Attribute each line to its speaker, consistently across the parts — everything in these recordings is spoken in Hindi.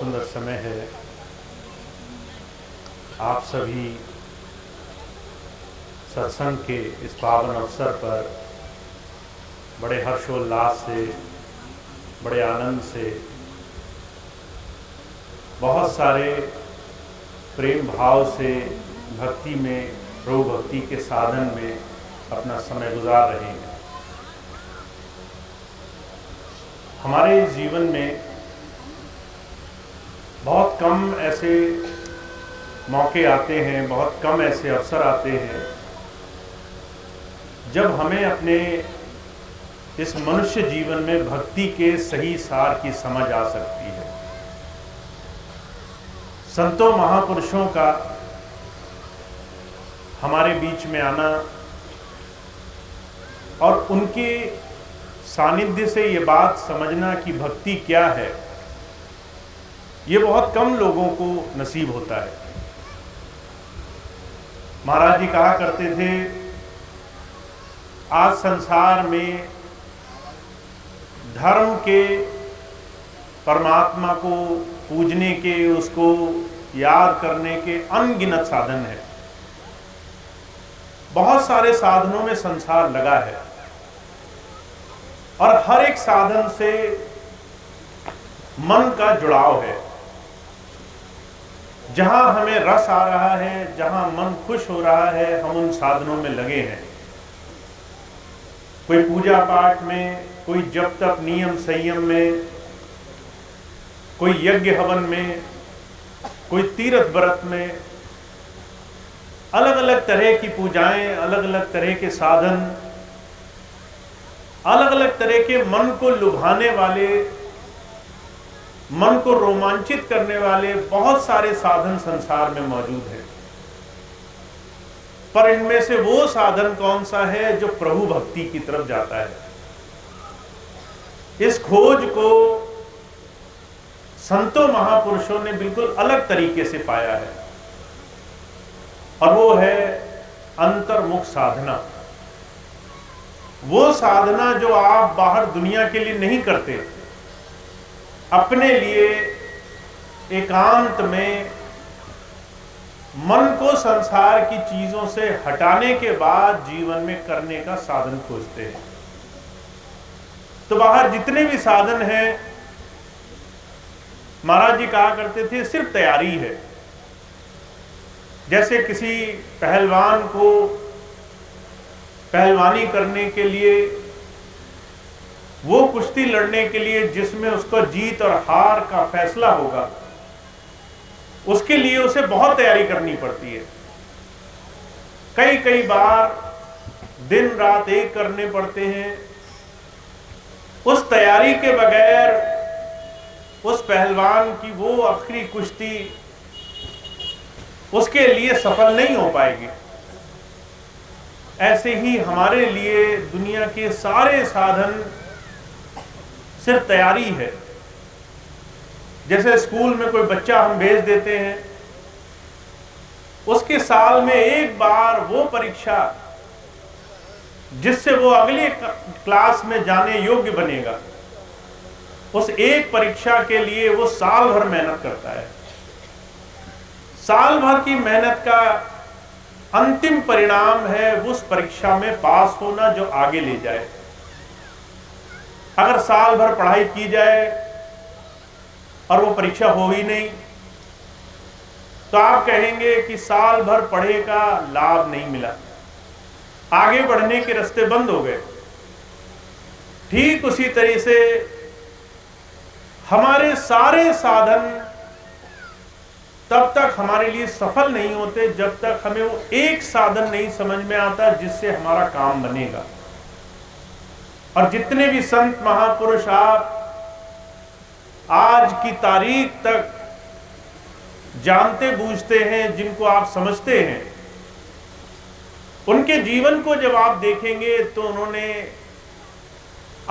Speaker 1: सुंदर समय है। आप सभी सत्संग के इस पावन अवसर पर बड़े हर्षोल्लास से, बड़े आनंद से, बहुत सारे प्रेम भाव से भक्ति में, प्रभु भक्ति के साधन में अपना समय गुजार रहे हैं। हमारे जीवन में बहुत कम ऐसे मौके आते हैं, बहुत कम ऐसे अवसर आते हैं जब हमें अपने इस मनुष्य जीवन में भक्ति के सही सार की समझ आ सकती है। संतों महापुरुषों का हमारे बीच में आना और उनके सानिध्य से ये बात समझना कि भक्ति क्या है, ये बहुत कम लोगों को नसीब होता है। महाराज जी कहा करते थे, आज संसार में धर्म के, परमात्मा को पूजने के, उसको याद करने के अनगिनत साधन है। बहुत सारे साधनों में संसार लगा है और हर एक साधन से मन का जुड़ाव है। जहां हमें रस आ रहा है, जहां मन खुश हो रहा है, हम उन साधनों में लगे हैं। कोई पूजा पाठ में, कोई जप तप नियम संयम में, कोई यज्ञ हवन में, कोई तीर्थ व्रत में, अलग अलग तरह की पूजाएं, अलग अलग तरह के साधन, अलग अलग तरह के मन को लुभाने वाले, मन को रोमांचित करने वाले बहुत सारे साधन संसार में मौजूद हैं। पर इनमें से वो साधन कौन सा है जो प्रभु भक्ति की तरफ जाता है? इस खोज को संतों महापुरुषों ने बिल्कुल अलग तरीके से पाया है और वो है अंतर्मुख साधना। वो साधना जो आप बाहर दुनिया के लिए नहीं करते, अपने लिए एकांत में मन को संसार की चीजों से हटाने के बाद जीवन में करने का साधन खोजते हैं। तो बाहर जितने भी साधन हैं, महाराज जी कहा करते थे, सिर्फ तैयारी है। जैसे किसी पहलवान को पहलवानी करने के लिए, वो कुश्ती लड़ने के लिए जिसमें उसका जीत और हार का फैसला होगा, उसके लिए उसे बहुत तैयारी करनी पड़ती है। कई कई बार दिन रात एक करने पड़ते हैं। उस तैयारी के बगैर उस पहलवान की वो आखिरी कुश्ती उसके लिए सफल नहीं हो पाएगी। ऐसे ही हमारे लिए दुनिया के सारे साधन सिर्फ तैयारी है। जैसे स्कूल में कोई बच्चा हम भेज देते हैं, उसके साल में एक बार वो परीक्षा जिससे वो अगले क्लास में जाने योग्य बनेगा, उस एक परीक्षा के लिए वो साल भर मेहनत करता है। साल भर की मेहनत का अंतिम परिणाम है उस परीक्षा में पास होना जो आगे ले जाए। अगर साल भर पढ़ाई की जाए और वो परीक्षा हो ही नहीं, तो आप कहेंगे कि साल भर पढ़े का लाभ नहीं मिला, आगे बढ़ने के रास्ते बंद हो गए। ठीक उसी तरह से हमारे सारे साधन तब तक हमारे लिए सफल नहीं होते जब तक हमें वो एक साधन नहीं समझ में आता जिससे हमारा काम बनेगा। और जितने भी संत महापुरुष आप आज की तारीख तक जानते बूझते हैं, जिनको आप समझते हैं, उनके जीवन को जब आप देखेंगे तो उन्होंने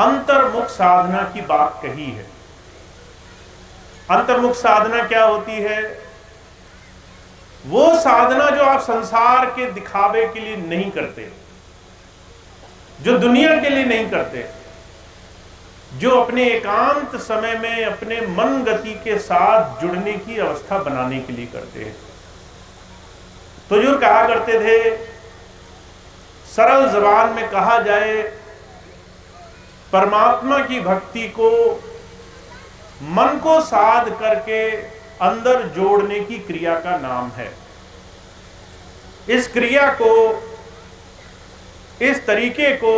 Speaker 1: अंतर्मुख साधना की बात कही है। अंतर्मुख साधना क्या होती है? वो साधना जो आप संसार के दिखावे के लिए नहीं करते, जो दुनिया के लिए नहीं करते, जो अपने एकांत समय में अपने मन गति के साथ जुड़ने की अवस्था बनाने के लिए करते हैं। तो जो कहा करते थे, सरल जबान में कहा जाए, परमात्मा की भक्ति को मन को साध करके अंदर जोड़ने की क्रिया का नाम है। इस क्रिया को, इस तरीके को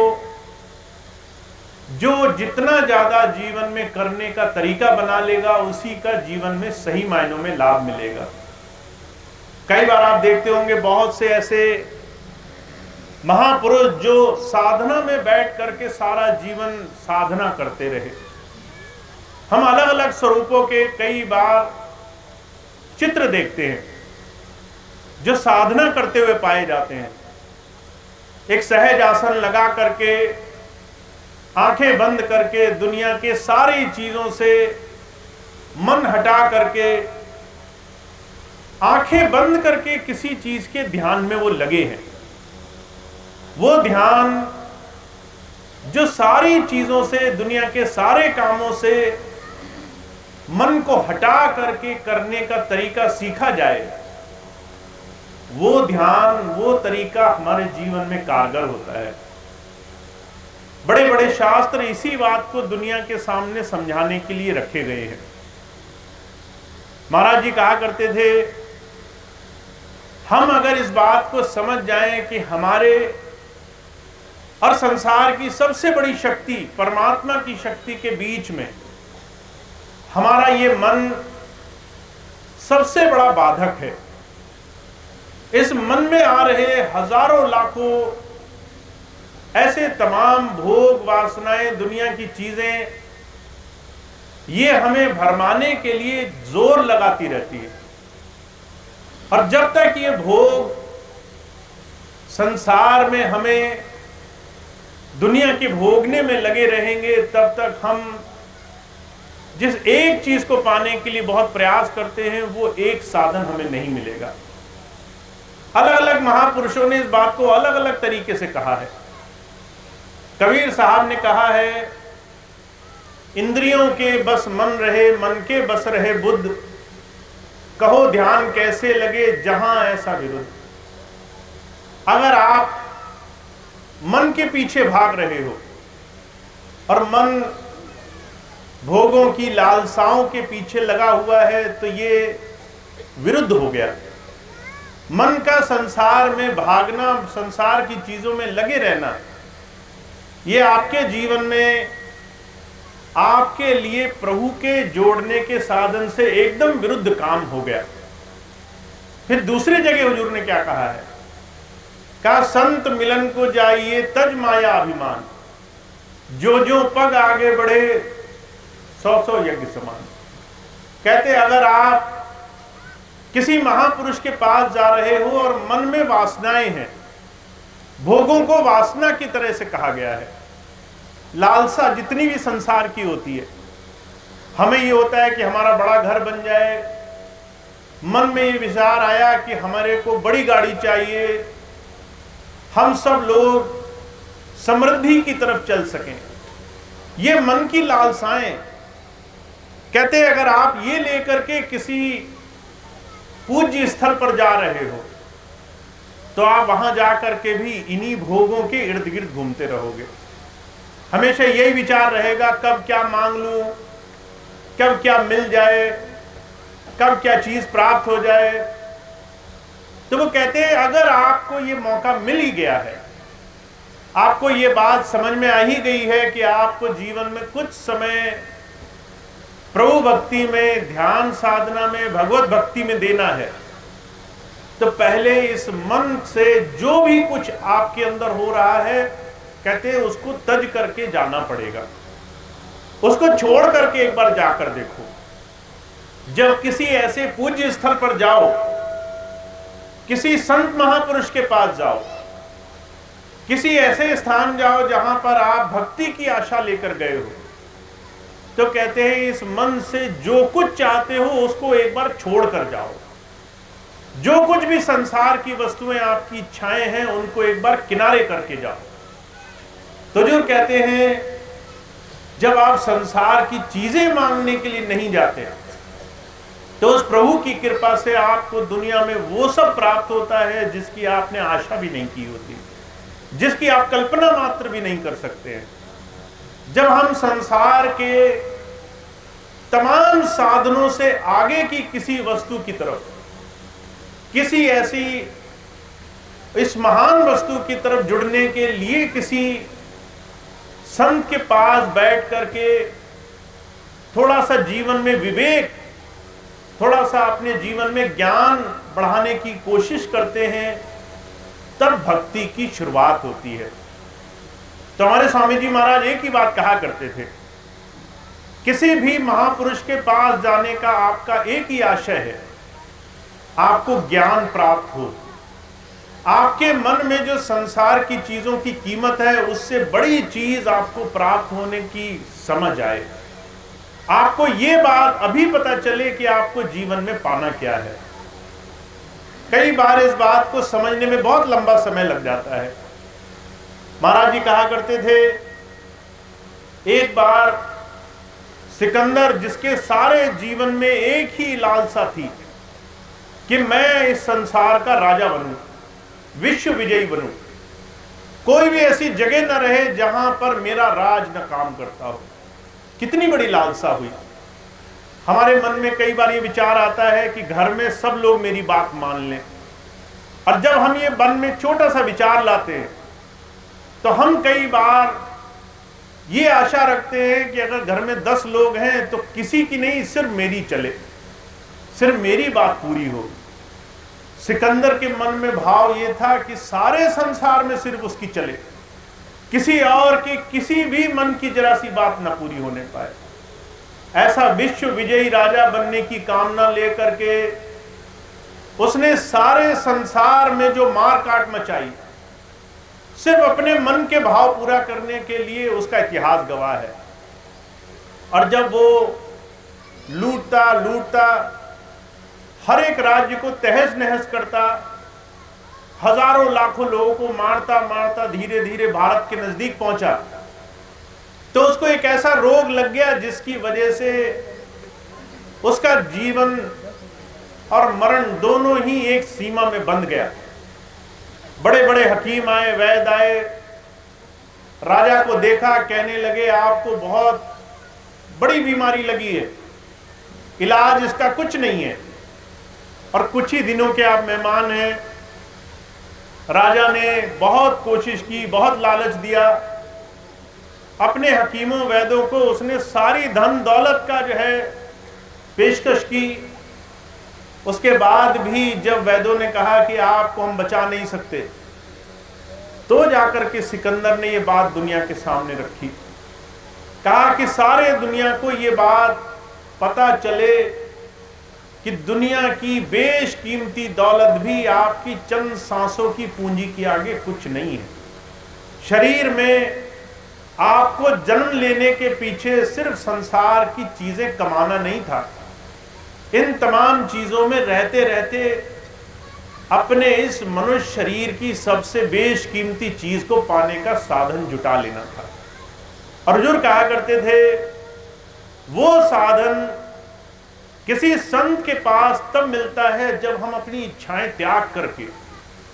Speaker 1: जो जितना ज्यादा जीवन में करने का तरीका बना लेगा, उसी का जीवन में सही मायनों में लाभ मिलेगा। कई बार आप देखते होंगे बहुत से ऐसे महापुरुष जो साधना में बैठ करके सारा जीवन साधना करते रहे। हम अलग अलग स्वरूपों के कई बार चित्र देखते हैं जो साधना करते हुए पाए जाते हैं। एक सहज आसन लगा करके, आंखें बंद करके, दुनिया के सारी चीजों से मन हटा करके, आंखें बंद करके किसी चीज के ध्यान में वो लगे हैं। वो ध्यान जो सारी चीजों से, दुनिया के सारे कामों से मन को हटा करके करने का तरीका सीखा जाए, वो ध्यान, वो तरीका हमारे जीवन में कारगर होता है। बड़े बड़े शास्त्र इसी बात को दुनिया के सामने समझाने के लिए रखे गए हैं। महाराज जी कहा करते थे, हम अगर इस बात को समझ जाएं कि हमारे और संसार की सबसे बड़ी शक्ति, परमात्मा की शक्ति के बीच में हमारा ये मन सबसे बड़ा बाधक है। इस मन में आ रहे हजारों लाखों ऐसे तमाम भोग वासनाएं, दुनिया की चीजें, ये हमें भरमाने के लिए जोर लगाती रहती है। और जब तक ये भोग संसार में हमें दुनिया के भोगने में लगे रहेंगे, तब तक हम जिस एक चीज को पाने के लिए बहुत प्रयास करते हैं, वो एक साधन हमें नहीं मिलेगा। अलग अलग महापुरुषों ने इस बात को अलग अलग तरीके से कहा है। कबीर साहब ने कहा है, इंद्रियों के बस मन रहे, मन के बस रहे बुद्ध, कहो ध्यान कैसे लगे जहां ऐसा विरुद्ध। अगर आप मन के पीछे भाग रहे हो और मन भोगों की लालसाओं के पीछे लगा हुआ है, तो ये विरुद्ध हो गया। मन का संसार में भागना, संसार की चीजों में लगे रहना, ये आपके जीवन में आपके लिए प्रभु के जोड़ने के साधन से एकदम विरुद्ध काम हो गया। फिर दूसरी जगह हुजूर ने क्या कहा है, कहा संत मिलन को जाइए तज माया अभिमान, जो जो पग आगे बढ़े 100 यज्ञ समान। कहते अगर आप किसी महापुरुष के पास जा रहे हो और मन में वासनाएं हैं, भोगों को वासना की तरह से कहा गया है, लालसा जितनी भी संसार की होती है, हमें ये होता है कि हमारा बड़ा घर बन जाए, मन में ये विचार आया कि हमारे को बड़ी गाड़ी चाहिए, हम सब लोग समृद्धि की तरफ चल सकें, ये मन की लालसाएं। कहते अगर आप ये लेकर के किसी पूज्य स्थल पर जा रहे हो, तो आप वहां जाकर के भी इन्हीं भोगों के इर्द गिर्द घूमते रहोगे। हमेशा यही विचार रहेगा, कब क्या मांग लूं, कब क्या मिल जाए, कब क्या चीज प्राप्त हो जाए। तो वो कहते हैं अगर आपको ये मौका मिल ही गया है, आपको ये बात समझ में आ ही गई है कि आपको जीवन में कुछ समय प्रभु भक्ति में, ध्यान साधना में, भगवत भक्ति में देना है, तो पहले इस मन से जो भी कुछ आपके अंदर हो रहा है, कहते हैं उसको तज करके जाना पड़ेगा, उसको छोड़ करके एक बार जाकर देखो। जब किसी ऐसे पूज्य स्थल पर जाओ, किसी संत महापुरुष के पास जाओ, किसी ऐसे स्थान जाओ जहां पर आप भक्ति की आशा लेकर गए हो, तो कहते हैं इस मन से जो कुछ चाहते हो उसको एक बार छोड़ कर जाओ। जो कुछ भी संसार की वस्तुएं, आपकी इच्छाएं हैं, उनको एक बार किनारे करके जाओ। तो जो कहते हैं जब आप संसार की चीजें मांगने के लिए नहीं जाते, तो उस प्रभु की कृपा से आपको दुनिया में वो सब प्राप्त होता है जिसकी आपने आशा भी नहीं की होती, जिसकी आप कल्पना मात्र भी नहीं कर सकते हैं। जब हम संसार के तमाम साधनों से आगे की किसी वस्तु की तरफ, किसी ऐसी इस महान वस्तु की तरफ जुड़ने के लिए किसी संत के पास बैठ करके थोड़ा सा जीवन में विवेक, थोड़ा सा अपने जीवन में ज्ञान बढ़ाने की कोशिश करते हैं, तब भक्ति की शुरुआत होती है। तो हमारे स्वामी जी महाराज एक ही बात कहा करते थे, किसी भी महापुरुष के पास जाने का आपका एक ही आशय है, आपको ज्ञान प्राप्त हो, आपके मन में जो संसार की चीजों की कीमत है उससे बड़ी चीज आपको प्राप्त होने की समझ आए, आपको ये बात अभी पता चले कि आपको जीवन में पाना क्या है। कई बार इस बात को समझने में बहुत लंबा समय लग जाता है। महाराज जी कहा करते थे, एक बार सिकंदर, जिसके सारे जीवन में एक ही लालसा थी कि मैं इस संसार का राजा बनूं, विश्व विजयी बनूं, कोई भी ऐसी जगह न रहे जहां पर मेरा राज न काम करता हो। कितनी बड़ी लालसा हुई। हमारे मन में कई बार ये विचार आता है कि घर में सब लोग मेरी बात मान लें, और जब हम ये मन में छोटा सा विचार लाते हैं तो हम कई बार ये आशा रखते हैं कि अगर घर में 10 लोग हैं तो किसी की नहीं, सिर्फ मेरी चले, सिर्फ मेरी बात पूरी हो। सिकंदर के मन में भाव ये था कि सारे संसार में सिर्फ उसकी चले, किसी और के किसी भी मन की जरा सी बात न पूरी होने पाए। ऐसा विश्व विजयी राजा बनने की कामना लेकर के उसने सारे संसार में जो मार काट मचाई, सिर्फ अपने मन के भाव पूरा करने के लिए, उसका इतिहास गवाह है। और जब वो लूटता लूटता हर एक राज्य को तहस नहस करता, हजारों लाखों लोगों को मारता मारता धीरे धीरे भारत के नजदीक पहुंचा, तो उसको एक ऐसा रोग लग गया जिसकी वजह से उसका जीवन और मरण दोनों ही एक सीमा में बंध गया। बड़े बड़े हकीम आए, वैद्य आए, राजा को देखा, कहने लगे आपको बहुत बड़ी बीमारी लगी है, इलाज इसका कुछ नहीं है, और कुछ ही दिनों के आप मेहमान हैं। राजा ने बहुत कोशिश की, बहुत लालच दिया, अपने हकीमों वैद्यों को उसने सारी धन दौलत का जो है पेशकश की। उसके बाद भी जब वैद्यों ने कहा कि आपको हम बचा नहीं सकते, तो जाकर के सिकंदर ने ये बात दुनिया के सामने रखी, कहा कि सारे दुनिया को ये बात पता चले कि दुनिया की बेशकीमती दौलत भी आपकी चंद सांसों की पूंजी के आगे कुछ नहीं है। शरीर में आपको जन्म लेने के पीछे सिर्फ संसार की चीजें कमाना नहीं था, इन तमाम चीजों में रहते रहते अपने इस मनुष्य शरीर की सबसे बेशकीमती चीज को पाने का साधन जुटा लेना था। और हुजूर कहा करते थे, वो साधन किसी संत के पास तब मिलता है जब हम अपनी इच्छाएं त्याग करके,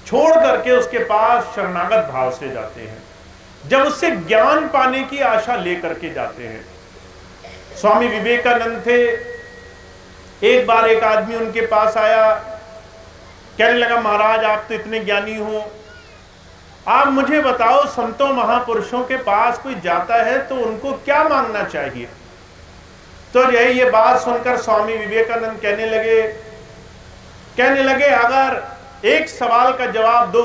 Speaker 1: छोड़ करके उसके पास शरणागत भाव से जाते हैं, जब उससे ज्ञान पाने की आशा लेकर के जाते हैं। स्वामी विवेकानंद थे, एक बार एक आदमी उनके पास आया, कहने लगा महाराज आप तो इतने ज्ञानी हो, आप मुझे बताओ संतों महापुरुषों के पास कोई जाता है तो उनको क्या मांगना चाहिए। तो यही ये बात सुनकर स्वामी विवेकानंद कहने लगे अगर एक सवाल का जवाब दो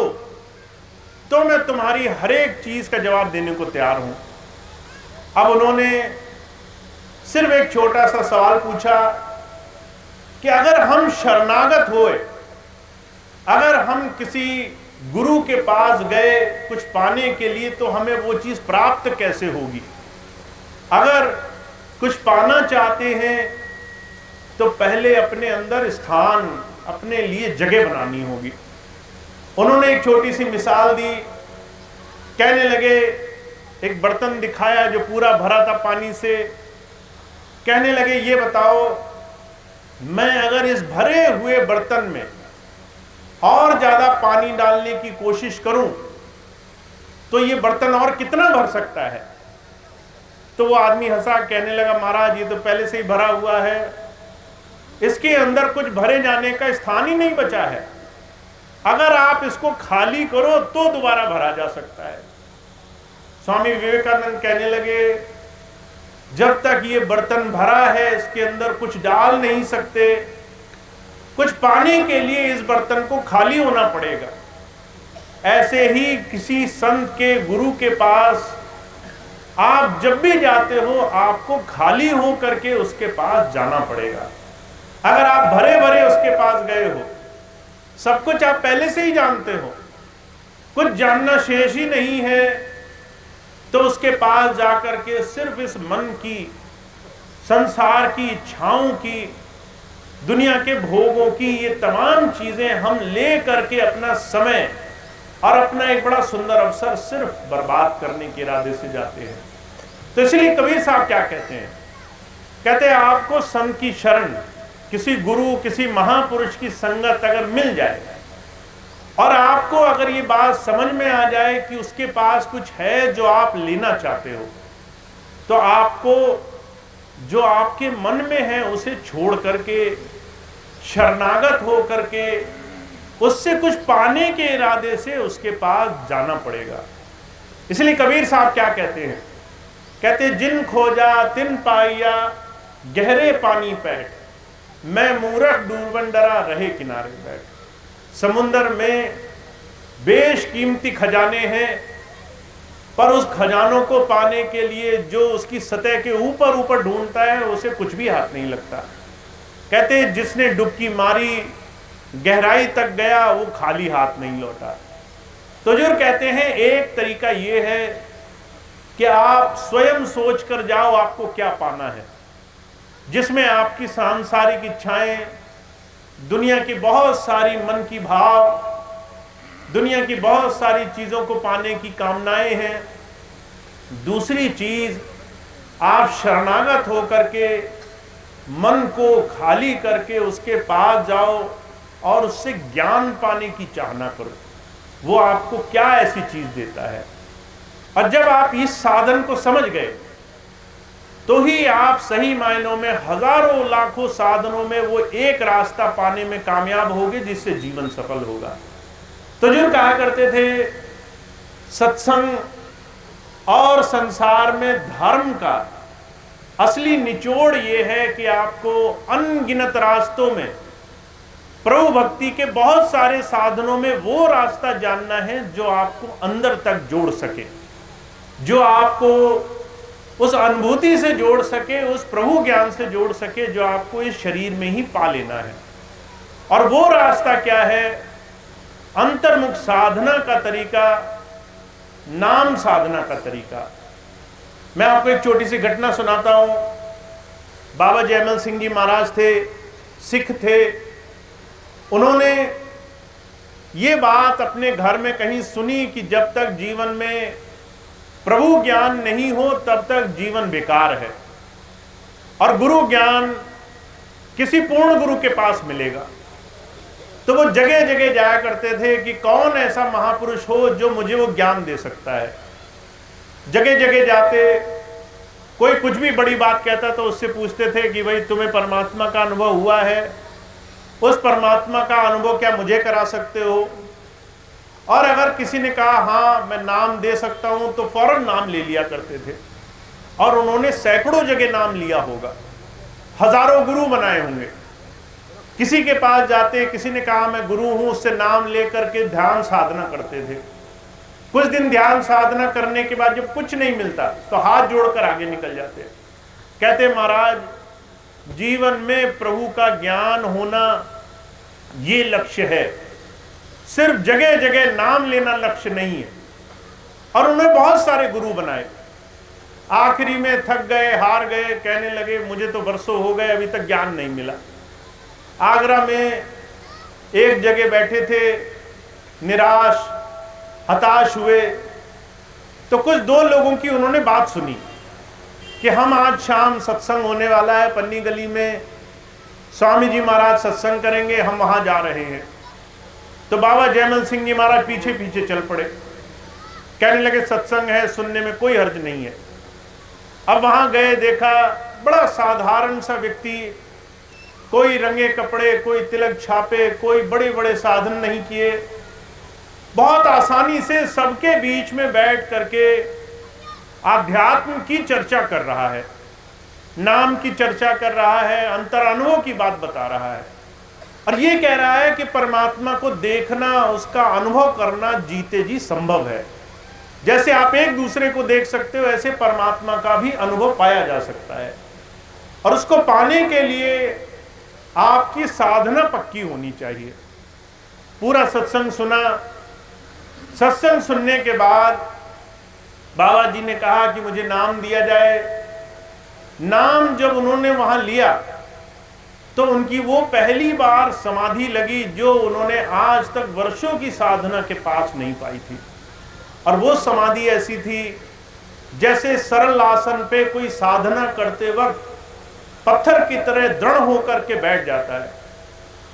Speaker 1: तो मैं तुम्हारी हर एक चीज का जवाब देने को तैयार हूं। अब उन्होंने सिर्फ एक छोटा सा सवाल पूछा कि अगर हम शरणागत होए, अगर हम किसी गुरु के पास गए कुछ पाने के लिए, तो हमें वो चीज प्राप्त कैसे होगी। अगर कुछ पाना चाहते हैं तो पहले अपने अंदर स्थान, अपने लिए जगह बनानी होगी। उन्होंने एक छोटी सी मिसाल दी, कहने लगे एक बर्तन दिखाया जो पूरा भरा था पानी से। कहने लगे ये बताओ, मैं अगर इस भरे हुए बर्तन में और ज्यादा पानी डालने की कोशिश करूं तो ये बर्तन और कितना भर सकता है? तो वो आदमी हंसा, कहने लगा महाराज ये तो पहले से ही भरा हुआ है, इसके अंदर कुछ भरे जाने का स्थान ही नहीं बचा है। अगर आप इसको खाली करो तो दोबारा भरा जा सकता है। स्वामी विवेकानंद कहने लगे जब तक ये बर्तन भरा है इसके अंदर कुछ डाल नहीं सकते, कुछ पाने के लिए इस बर्तन को खाली होना पड़ेगा। ऐसे ही किसी संत के, गुरु के पास आप जब भी जाते हो आपको खाली हो करके उसके पास जाना पड़ेगा। अगर आप भरे भरे उसके पास गए हो, सब कुछ आप पहले से ही जानते हो, कुछ जानना शेष ही नहीं है, तो उसके पास जाकर के सिर्फ इस मन की, संसार की इच्छाओं की, दुनिया के भोगों की ये तमाम चीजें हम ले करके अपना समय और अपना एक बड़ा सुंदर अवसर सिर्फ बर्बाद करने के इरादे से जाते हैं। तो इसलिए कबीर साहब क्या कहते हैं? कहते हैं आपको संत की शरण, किसी गुरु, किसी महापुरुष की संगत अगर मिल जाए और आपको अगर ये बात समझ में आ जाए कि उसके पास कुछ है जो आप लेना चाहते हो, तो आपको जो आपके मन में है उसे छोड़ करके, शरणागत हो करके, उससे कुछ पाने के इरादे से उसके पास जाना पड़ेगा। इसलिए कबीर साहब क्या कहते हैं? कहते जिन खोजा तिन पाइया गहरे पानी पैठ, मैं मूर्ख डूबन डरा रहे किनारे बैठ। समुंदर में बेशकीमती खजाने हैं, पर उस खजानों को पाने के लिए जो उसकी सतह के ऊपर ऊपर ढूंढता है उसे कुछ भी हाथ नहीं लगता। कहते जिसने डुबकी मारी गहराई तक गया वो खाली हाथ नहीं लौटा। तो जो कहते हैं एक तरीका ये है कि आप स्वयं सोच कर जाओ आपको क्या पाना है, जिसमें आपकी सांसारिक इच्छाएं, दुनिया की बहुत सारी मन की भाव, दुनिया की बहुत सारी चीजों को पाने की कामनाएं हैं। दूसरी चीज, आप शरणागत होकर के मन को खाली करके उसके पास जाओ और उससे ज्ञान पाने की चाहना करो। वो आपको क्या ऐसी चीज देता है, और जब आप इस साधन को समझ गए तो ही आप सही मायनों में हजारों लाखों साधनों में वो एक रास्ता पाने में कामयाब होगे जिससे जीवन सफल होगा। तो जो कहा करते थे सत्संग और संसार में धर्म का असली निचोड़ ये है कि आपको अनगिनत रास्तों में, प्रभु भक्ति के बहुत सारे साधनों में वो रास्ता जानना है जो आपको अंदर तक जोड़ सके, जो आपको उस अनुभूति से जोड़ सके, उस प्रभु ज्ञान से जोड़ सके जो आपको इस शरीर में ही पा लेना है। और वो रास्ता क्या है? अंतर्मुख साधना का तरीका, नाम साधना का तरीका। मैं आपको एक छोटी सी घटना सुनाता हूं। बाबा जयमल सिंह जी महाराज थे, सिख थे। उन्होंने ये बात अपने घर में कहीं सुनी कि जब तक जीवन में प्रभु ज्ञान नहीं हो तब तक जीवन बेकार है, और गुरु ज्ञान किसी पूर्ण गुरु के पास मिलेगा। तो वो जगह जगह जाया करते थे कि कौन ऐसा महापुरुष हो जो मुझे वो ज्ञान दे सकता है। जगह जगह जाते, कोई कुछ भी बड़ी बात कहता तो उससे पूछते थे कि भाई तुम्हें परमात्मा का अनुभव हुआ है? उस परमात्मा का अनुभव क्या मुझे करा सकते हो? और अगर किसी ने कहा हाँ मैं नाम दे सकता हूं तो फौरन नाम ले लिया करते थे। और उन्होंने सैकड़ों जगह नाम लिया होगा, हजारों गुरु बनाए होंगे। किसी के पास जाते, किसी ने कहा मैं गुरु हूं, उससे नाम लेकर के ध्यान साधना करते थे। कुछ दिन ध्यान साधना करने के बाद जब कुछ नहीं मिलता तो हाथ जोड़कर आगे निकल जाते। कहते महाराज जीवन में प्रभु का ज्ञान होना ये लक्ष्य है, सिर्फ जगह जगह नाम लेना लक्ष्य नहीं है। और उन्होंने बहुत सारे गुरु बनाए। आखिरी में थक गए, हार गए, कहने लगे मुझे तो वर्षों हो गए अभी तक ज्ञान नहीं मिला। आगरा में एक जगह बैठे थे, निराश, हताश हुए। तो कुछ 2 लोगों की उन्होंने बात सुनी कि हम आज शाम सत्संग होने वाला है, पन्नी गली में स्वामी जी महाराज सत्संग करेंगे, हम वहां जा रहे हैं। तो बाबा जयमल सिंह जी महाराज पीछे पीछे चल पड़े, कहने लगे सत्संग है, सुनने में कोई हर्ज नहीं है। अब वहां गए, देखा बड़ा साधारण सा व्यक्ति, कोई रंगे कपड़े, कोई तिलक छापे, कोई बड़े बड़े साधन नहीं किए, बहुत आसानी से सबके बीच में बैठ करके आध्यात्म की चर्चा कर रहा है, नाम की चर्चा कर रहा है, अंतरानुभव की बात बता रहा है, और ये कह रहा है कि परमात्मा को देखना, उसका अनुभव करना जीते जी संभव है। जैसे आप एक दूसरे को देख सकते हो, ऐसे परमात्मा का भी अनुभव पाया जा सकता है। और उसको पाने के लिए आपकी साधना पक्की होनी चाहिए। पूरा सत्संग सुना। सत्संग सुनने के बाद बाबा जी ने कहा कि मुझे नाम दिया जाए। नाम जब उन्होंने वहां लिया तो उनकी वो पहली बार समाधि लगी जो उन्होंने आज तक वर्षों की साधना के पास नहीं पाई थी। और वो समाधि ऐसी थी जैसे सरल आसन पे कोई साधना करते वक्त पत्थर की तरह दृढ़ होकर के बैठ जाता है।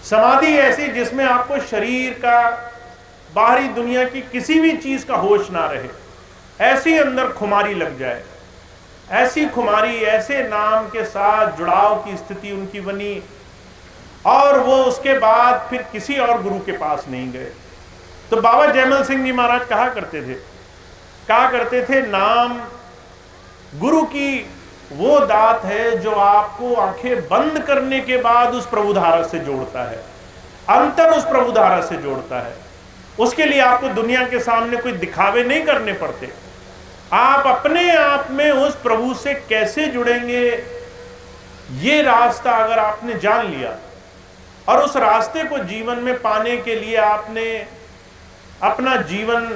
Speaker 1: समाधि ऐसी जिसमें आपको शरीर का, बाहरी दुनिया की किसी भी चीज का होश ना रहे, ऐसी अंदर खुमारी लग जाए। ऐसी खुमारी, ऐसे नाम के साथ जुड़ाव की स्थिति उनकी बनी। और वो उसके बाद फिर किसी और गुरु के पास नहीं गए। तो बाबा जयमल सिंह जी महाराज कहा करते थे नाम गुरु की वो दात है जो आपको आंखें बंद करने के बाद उस प्रभुधारा से जोड़ता है, अंतर उस प्रभुधारा से जोड़ता है। उसके लिए आपको दुनिया के सामने कोई दिखावे नहीं करने पड़ते। आप अपने आप में उस प्रभु से कैसे जुड़ेंगे, ये रास्ता अगर आपने जान लिया और उस रास्ते को जीवन में पाने के लिए आपने अपना जीवन,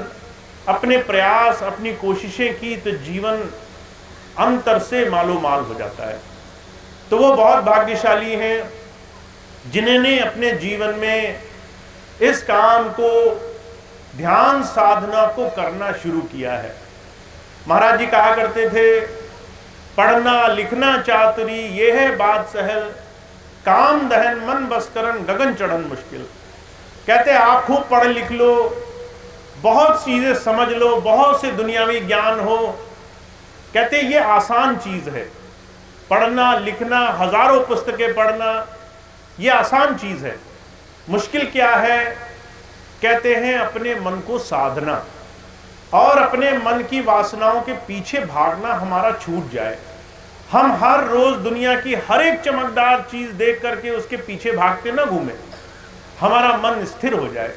Speaker 1: अपने प्रयास, अपनी कोशिशें की, तो जीवन अंतर से मालो माल हो जाता है। तो वो बहुत भाग्यशाली हैं जिन्होंने अपने जीवन में इस काम को, ध्यान साधना को करना शुरू किया है। महाराज जी कहा करते थे, पढ़ना लिखना चातुरी ये है बात सहल, काम दहन मन बस करन गगन चढ़न मुश्किल। कहते आप खूब पढ़ लिख लो, बहुत चीजें समझ लो, बहुत से दुनियावी ज्ञान हो, कहते ये आसान चीज है। पढ़ना लिखना, हजारों पुस्तकें पढ़ना, ये आसान चीज है। मुश्किल क्या है? कहते हैं अपने मन को साधना और अपने मन की वासनाओं के पीछे भागना हमारा छूट जाए। हम हर रोज दुनिया की हर एक चमकदार चीज देख करके उसके पीछे भागते ना घूमे, हमारा मन स्थिर हो जाए।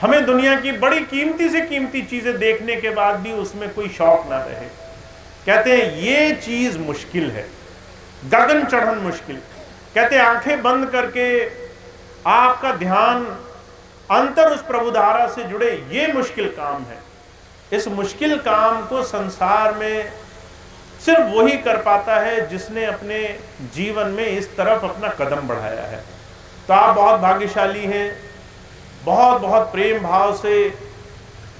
Speaker 1: हमें दुनिया की बड़ी कीमती से कीमती चीजें देखने के बाद भी उसमें कोई शौक ना रहे। कहते हैं ये चीज मुश्किल है, गगन चढ़न मुश्किल। कहते हैं आंखें बंद करके आपका ध्यान अंतर उस प्रभुधारा से जुड़े, ये मुश्किल काम है। इस मुश्किल काम को संसार में सिर्फ वही कर पाता है जिसने अपने जीवन में इस तरफ अपना कदम बढ़ाया है। तो आप बहुत भाग्यशाली हैं। बहुत बहुत प्रेम भाव से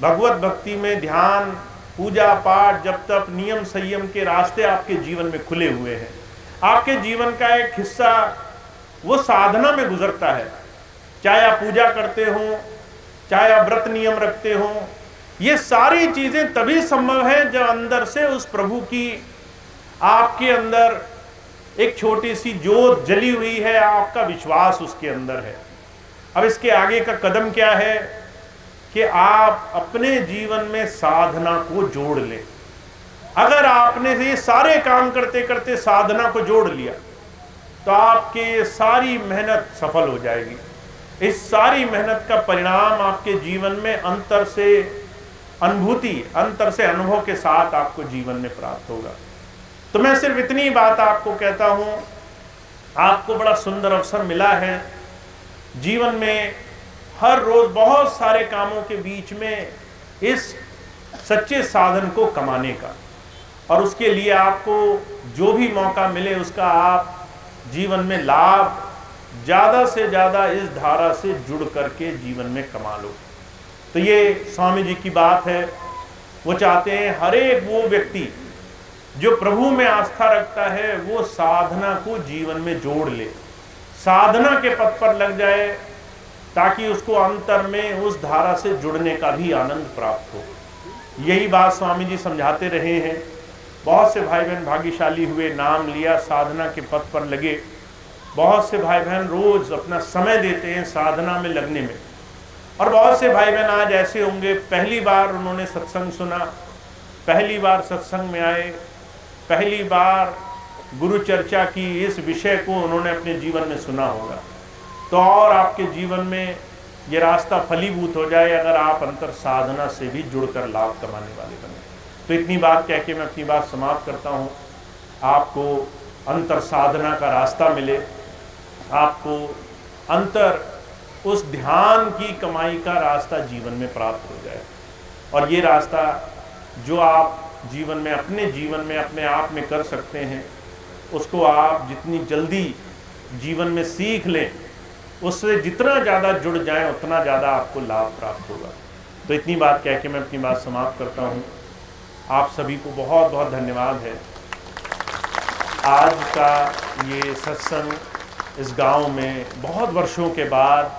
Speaker 1: भगवत भक्ति में ध्यान, पूजा पाठ, जब तक नियम संयम के रास्ते आपके जीवन में खुले हुए हैं। आपके जीवन का एक हिस्सा वो साधना में गुजरता है। चाहे आप पूजा करते हो, चाहे आप व्रत नियम रखते हो, ये सारी चीजें तभी संभव है जब अंदर से उस प्रभु की आपके अंदर एक छोटी सी ज्योत जली हुई है, आपका विश्वास उसके अंदर है। अब इसके आगे का कदम क्या है कि आप अपने जीवन में साधना को जोड़ लें। अगर आपने ये सारे काम करते करते साधना को जोड़ लिया तो आपकी सारी मेहनत सफल हो जाएगी। इस सारी मेहनत का परिणाम आपके जीवन में अंतर से अनुभूति, अंतर से अनुभव के साथ आपको जीवन में प्राप्त होगा। तो मैं सिर्फ इतनी बात आपको कहता हूं, आपको बड़ा सुंदर अवसर मिला है जीवन में हर रोज बहुत सारे कामों के बीच में इस सच्चे साधन को कमाने का, और उसके लिए आपको जो भी मौका मिले उसका आप जीवन में लाभ ज़्यादा से ज़्यादा इस धारा से जुड़ करके जीवन में कमा लो। तो ये स्वामी जी की बात है। वो चाहते हैं हर एक वो व्यक्ति जो प्रभु में आस्था रखता है वो साधना को जीवन में जोड़ ले, साधना के पथ पर लग जाए, ताकि उसको अंतर में उस धारा से जुड़ने का भी आनंद प्राप्त हो। यही बात स्वामी जी समझाते रहे हैं। बहुत से भाई बहन भाग्यशाली हुए, नाम लिया, साधना के पथ पर लगे। बहुत से भाई बहन रोज अपना समय देते हैं साधना में लगने में, और बहुत से भाई बहन आज ऐसे होंगे पहली बार उन्होंने सत्संग सुना, पहली बार सत्संग में आए, पहली बार गुरु चर्चा की इस विषय को उन्होंने अपने जीवन में सुना होगा। तो और आपके जीवन में ये रास्ता फलीभूत हो जाए अगर आप अंतर साधना से भी जुड़कर लाभ कमाने वाले बने। तो इतनी बात कह के मैं अपनी बात समाप्त करता हूँ। आपको अंतर साधना का रास्ता मिले, आपको अंतर उस ध्यान की कमाई का रास्ता जीवन में प्राप्त हो जाए, और ये रास्ता जो आप जीवन में अपने जीवन में अपने आप में कर सकते हैं, उसको आप जितनी जल्दी जीवन में सीख लें, उससे जितना ज़्यादा जुड़ जाएं उतना ज़्यादा आपको लाभ प्राप्त होगा। तो इतनी बात कह के मैं अपनी बात समाप्त करता हूँ। आप सभी को बहुत बहुत धन्यवाद है। आज का ये सत्संग इस गांव में बहुत वर्षों के बाद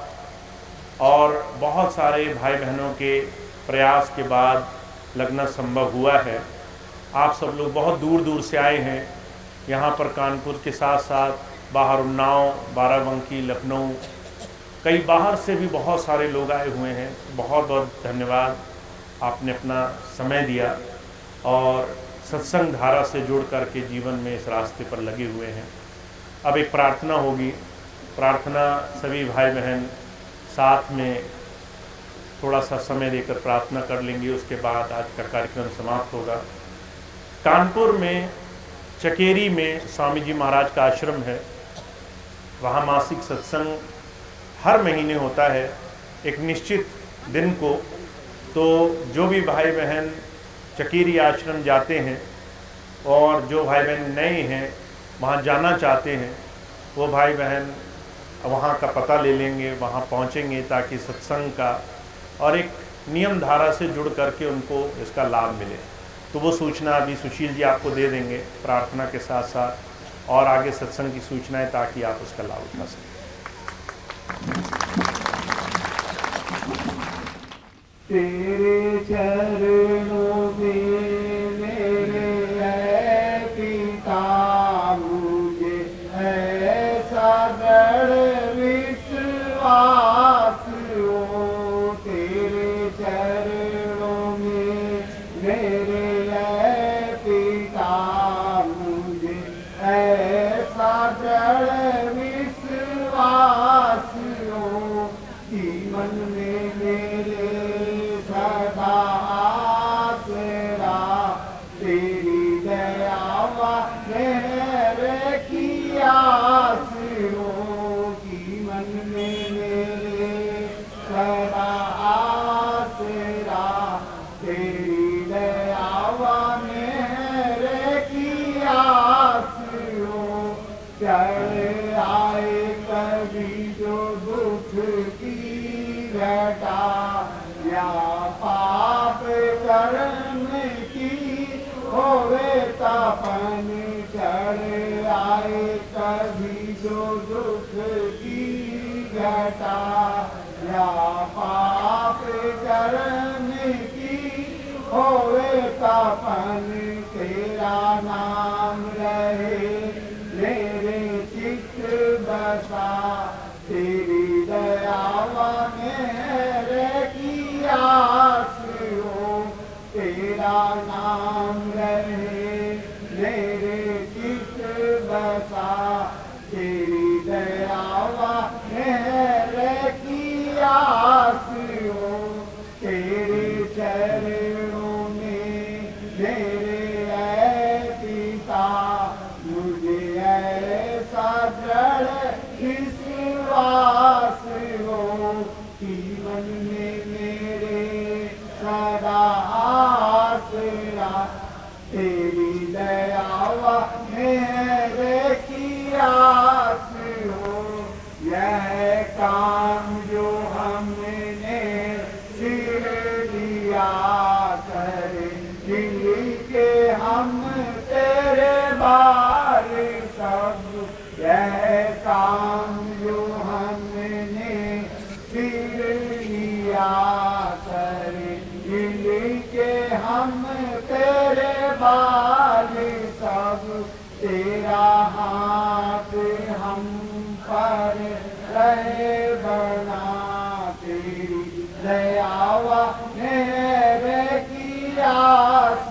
Speaker 1: और बहुत सारे भाई बहनों के प्रयास के बाद लगना संभव हुआ है। आप सब लोग बहुत दूर दूर से आए हैं यहाँ पर, कानपुर के साथ साथ बाहर उन्नाव, बाराबंकी, लखनऊ, कई बाहर से भी बहुत सारे लोग आए हुए हैं। बहुत बहुत धन्यवाद, आपने अपना समय दिया और सत्संग धारा से जुड़ कर के जीवन में इस रास्ते पर लगे हुए हैं। अब एक प्रार्थना होगी, प्रार्थना सभी भाई बहन साथ में थोड़ा सा समय देकर प्रार्थना कर लेंगे, उसके बाद आज का कार्यक्रम समाप्त होगा। कानपुर में चकेरी में स्वामी जी महाराज का आश्रम है, वहाँ मासिक सत्संग हर महीने होता है एक निश्चित दिन को। तो जो भी भाई बहन चकेरी आश्रम जाते हैं और जो भाई बहन नए हैं वहाँ जाना चाहते हैं, वो भाई बहन वहाँ का पता ले लेंगे, वहाँ पहुँचेंगे, ताकि सत्संग का और एक नियम धारा से जुड़ करके उनको इसका लाभ मिले। तो वो सूचना अभी सुशील जी आपको दे देंगे प्रार्थना के साथ साथ, और आगे सत्संग की सूचनाएं, ताकि आप उसका लाभ उठा सकें।
Speaker 2: तेरे चरणों में मेरे है पिता, मुझे ऐसा दृढ़ विश्वास हो। तेरे चरणों में मेरे है पिता, मुझे ऐसा दृढ़ विश्वास हो। जीवन में मेरे सदा आसरा तेरी दया मेरे की आस हो। जीवन में मेरे सदा आसरा तेरी दया मेरे की आस हो। चढ़ आए कभी जो दुख की घटा, या पाप कर्म की होवे तपन। चढ़ आए कभी जो दुख की घटा, या पाप कर्म की होवे तपन। तेरा नाम रहे मेरे चित्त बसा, तेरी दया मेरे की आस हो। तेरा नाम रहे मेरे चित्त बसा, तेरी दया मेरे की आस हो। तेरे चरणों में मेरे है पिता, मुझे ऐसा दृढ़ विश्वास हो। जीवन में मेरे सदा आसरा बाल सब तेरा हाथ हम पर रहे बना, तेरी दयावा मेरे की आस